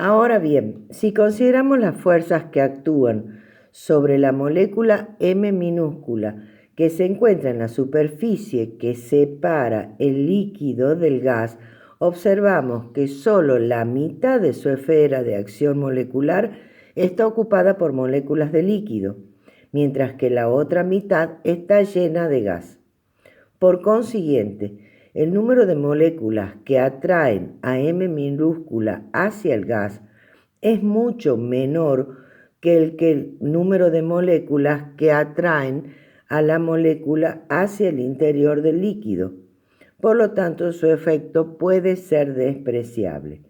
Ahora bien, si consideramos las fuerzas que actúan sobre la molécula M minúscula que se encuentra en la superficie que separa el líquido del gas, observamos que solo la mitad de su esfera de acción molecular está ocupada por moléculas de líquido, mientras que la otra mitad está llena de gas. Por consiguiente, el número de moléculas que atraen a M minúscula hacia el gas es mucho menor que el número de moléculas que atraen a la molécula hacia el interior del líquido. Por lo tanto, su efecto puede ser despreciable.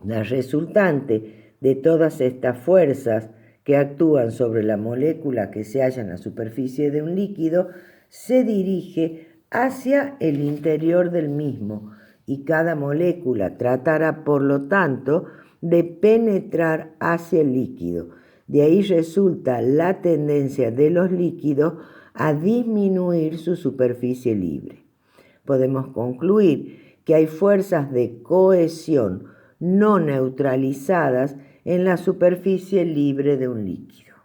La resultante de todas estas fuerzas que actúan sobre la molécula que se halla en la superficie de un líquido se dirige hacia el interior del mismo y cada molécula tratará, por lo tanto, de penetrar hacia el líquido. De ahí resulta la tendencia de los líquidos a disminuir su superficie libre. Podemos concluir que hay fuerzas de cohesión no neutralizadas en la superficie libre de un líquido.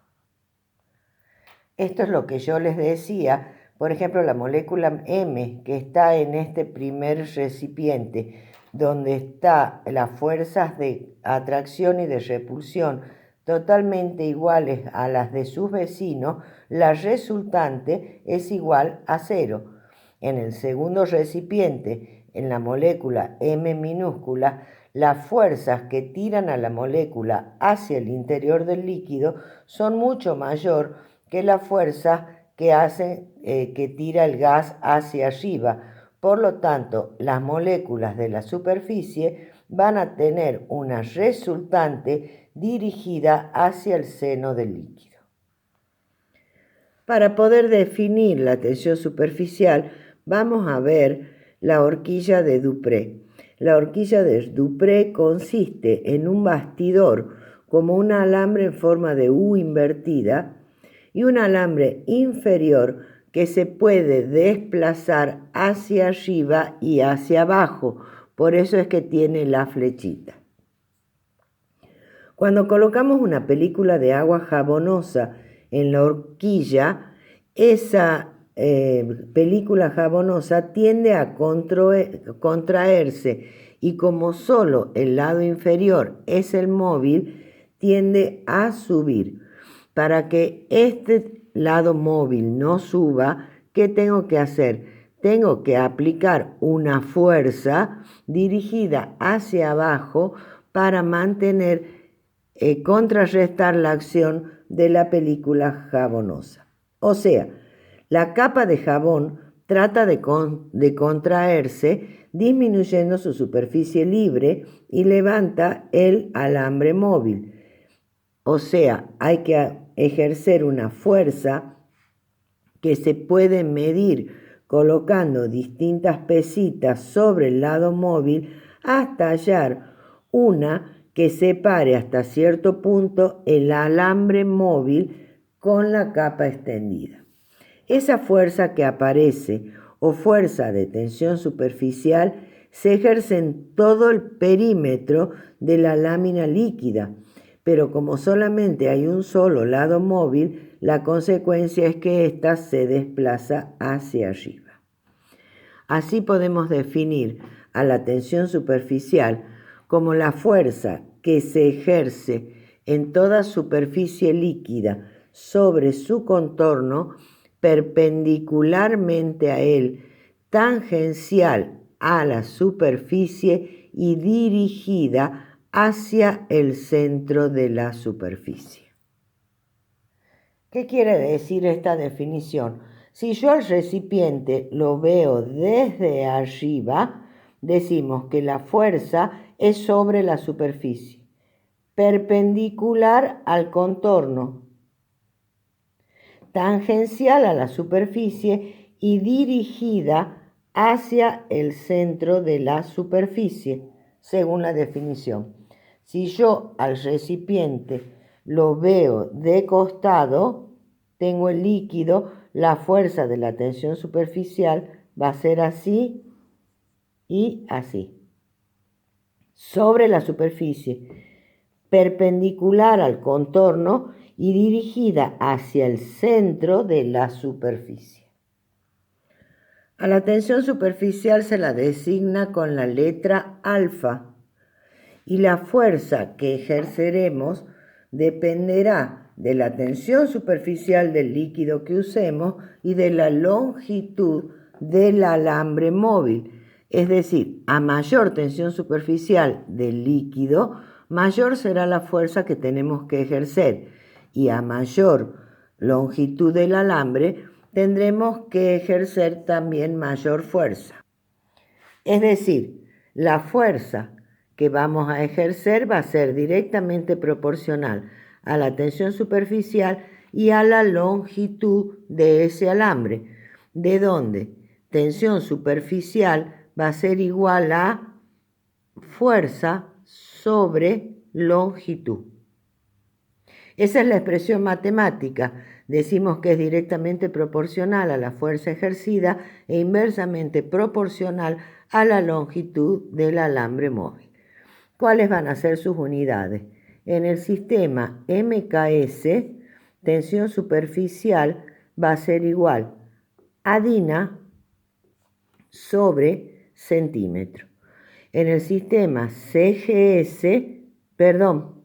Esto es lo que yo les decía. Por ejemplo, la molécula M que está en este primer recipiente, donde están las fuerzas de atracción y de repulsión totalmente iguales a las de sus vecinos, la resultante es igual a 0. En el segundo recipiente, en la molécula M minúscula, las fuerzas que tiran a la molécula hacia el interior del líquido son mucho mayor que la fuerza que hace que tira el gas hacia arriba. Por lo tanto, las moléculas de la superficie van a tener una resultante dirigida hacia el seno del líquido. Para poder definir la tensión superficial, vamos a ver la horquilla de Dupré. La horquilla de Dupré consiste en un bastidor como un alambre en forma de U invertida y un alambre inferior que se puede desplazar hacia arriba y hacia abajo. Por eso es que tiene la flechita. Cuando colocamos una película de agua jabonosa en la horquilla, esa película jabonosa tiende a contraerse y como solo el lado inferior es el móvil, tiende a subir. Para que este lado móvil no suba, ¿qué tengo que hacer? Tengo que aplicar una fuerza dirigida hacia abajo para contrarrestar la acción de la película jabonosa. O sea, la capa de jabón trata de contraerse disminuyendo su superficie libre y levanta el alambre móvil. O sea, hay que ejercer una fuerza que se puede medir colocando distintas pesitas sobre el lado móvil hasta hallar una que separe hasta cierto punto el alambre móvil con la capa extendida. Esa fuerza que aparece o fuerza de tensión superficial se ejerce en todo el perímetro de la lámina líquida, pero como solamente hay un solo lado móvil, la consecuencia es que ésta se desplaza hacia arriba. Así podemos definir a la tensión superficial como la fuerza que se ejerce en toda superficie líquida sobre su contorno perpendicularmente a él, tangencial a la superficie y dirigida hacia el centro de la superficie. ¿Qué quiere decir esta definición? Si yo al recipiente lo veo desde arriba, decimos que la fuerza es sobre la superficie, perpendicular al contorno, tangencial a la superficie y dirigida hacia el centro de la superficie, según la definición. Si yo al recipiente lo veo de costado, tengo el líquido, la fuerza de la tensión superficial va a ser así y así. sobre la superficie, perpendicular al contorno y dirigida hacia el centro de la superficie. A la tensión superficial se la designa con la letra alfa y la fuerza que ejerceremos dependerá de la tensión superficial del líquido que usemos y de la longitud del alambre móvil. Es decir, a mayor tensión superficial del líquido, mayor será la fuerza que tenemos que ejercer, y a mayor longitud del alambre tendremos que ejercer también mayor fuerza. Es decir, la fuerza que vamos a ejercer va a ser directamente proporcional a la tensión superficial y a la longitud de ese alambre, de donde tensión superficial va a ser igual a fuerza sobre longitud. Esa es la expresión matemática. Decimos que es directamente proporcional a la fuerza ejercida e inversamente proporcional a la longitud del alambre móvil. ¿Cuáles van a ser sus unidades? En el sistema MKS, tensión superficial va a ser igual a dina sobre centímetro. En el sistema CGS, perdón,